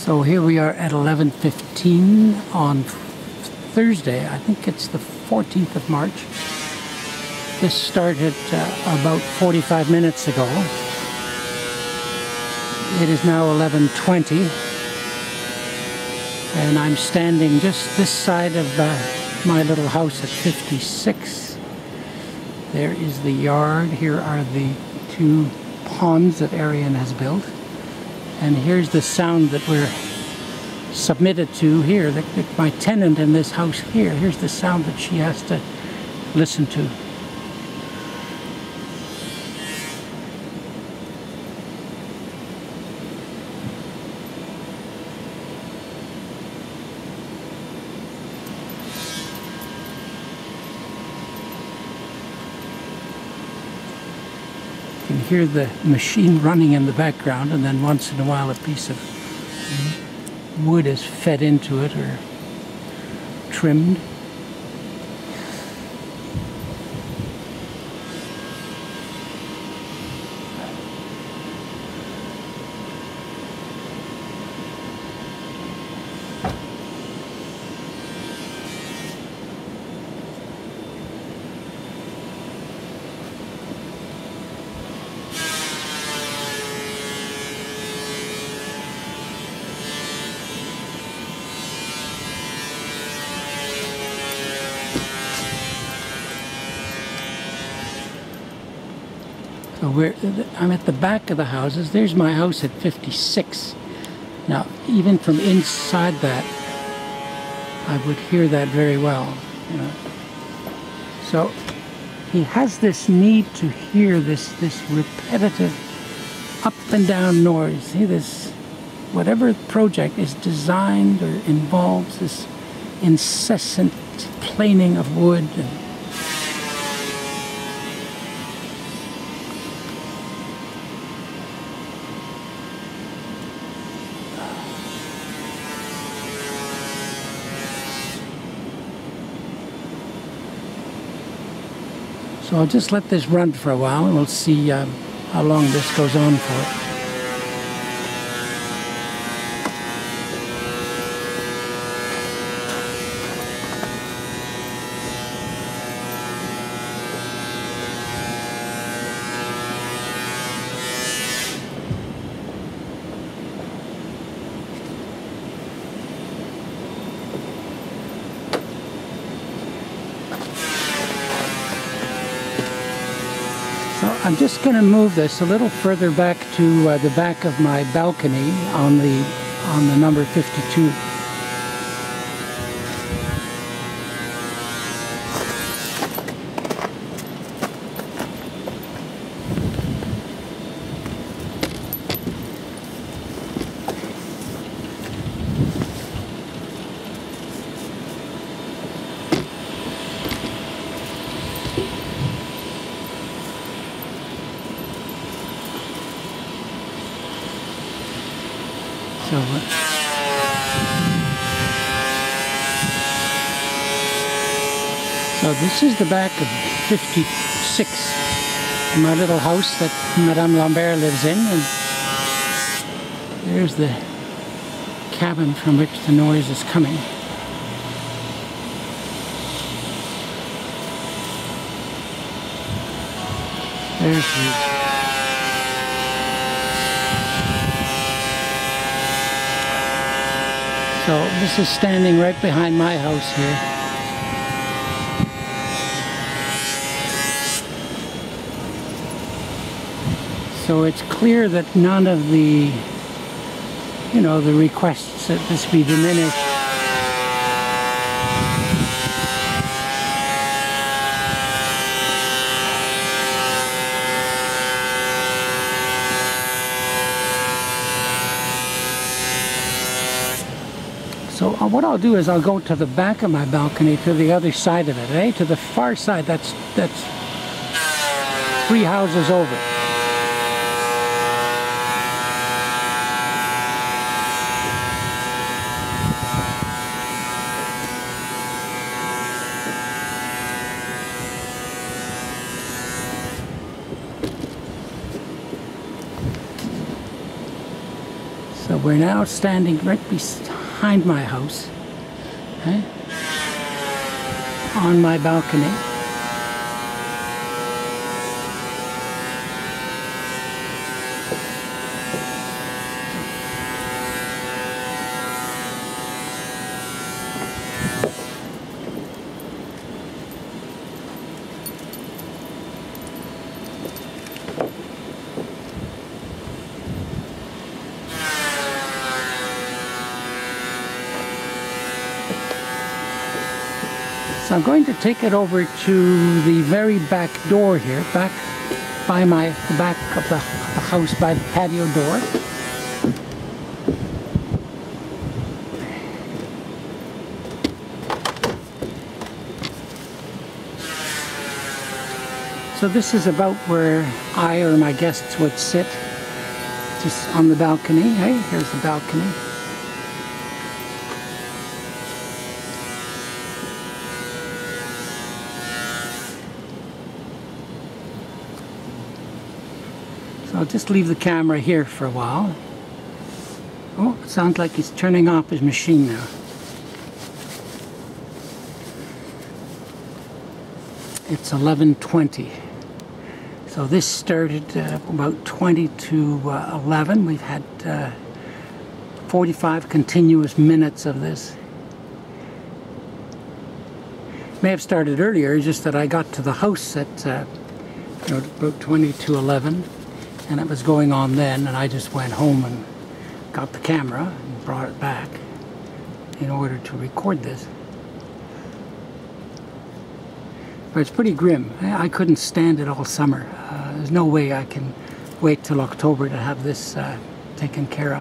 So here we are at 11:15 on Thursday. I think it's the 14th of March. This started about 45 minutes ago. It is now 11:20 and I'm standing just this side of my little house at 56. There is the yard. Here are the two ponds that Arian has built. And here's the sound that we're submitted to here. My tenant in this house here, here's the sound that she has to listen to. You can hear the machine running in the background, and then once in a while a piece of wood is fed into it or trimmed. So I'm at the back of the houses. There's my house at 56. Now, even from inside that, I would hear that very well. You know. So he has this need to hear this repetitive up and down noise. See this, whatever project is designed or involves this incessant planing of wood. So I'll just let this run for a while and we'll see how long this goes on for. I'm just going to move this a little further back to the back of my balcony on the number 52. So this is the back of 56, my little house that Madame Lambert lives in, and there's the cabin from which the noise is coming. There's the So this is standing right behind my house here. So it's clear that none of the, the requests that this be diminished So what I'll do is I'll go to the back of my balcony, to the other side of it, to the far side. That's 3 houses over. So we're now standing right behind my house, on my balcony. So I'm going to take it over to the very back door here, back by the back of the house by the patio door. So this is about where I or my guests would sit, just on the balcony. Hey, here's the balcony. So I'll just leave the camera here for a while. Oh, it sounds like he's turning off his machine now. It's 11:20. So this started about 20 to 11. We've had 45 continuous minutes of this. May have started earlier, just that I got to the house at about 20 to 11. And it was going on then, and I just went home and got the camera and brought it back in order to record this. But it's pretty grim. I couldn't stand it all summer. There's no way I can wait till October to have this taken care of.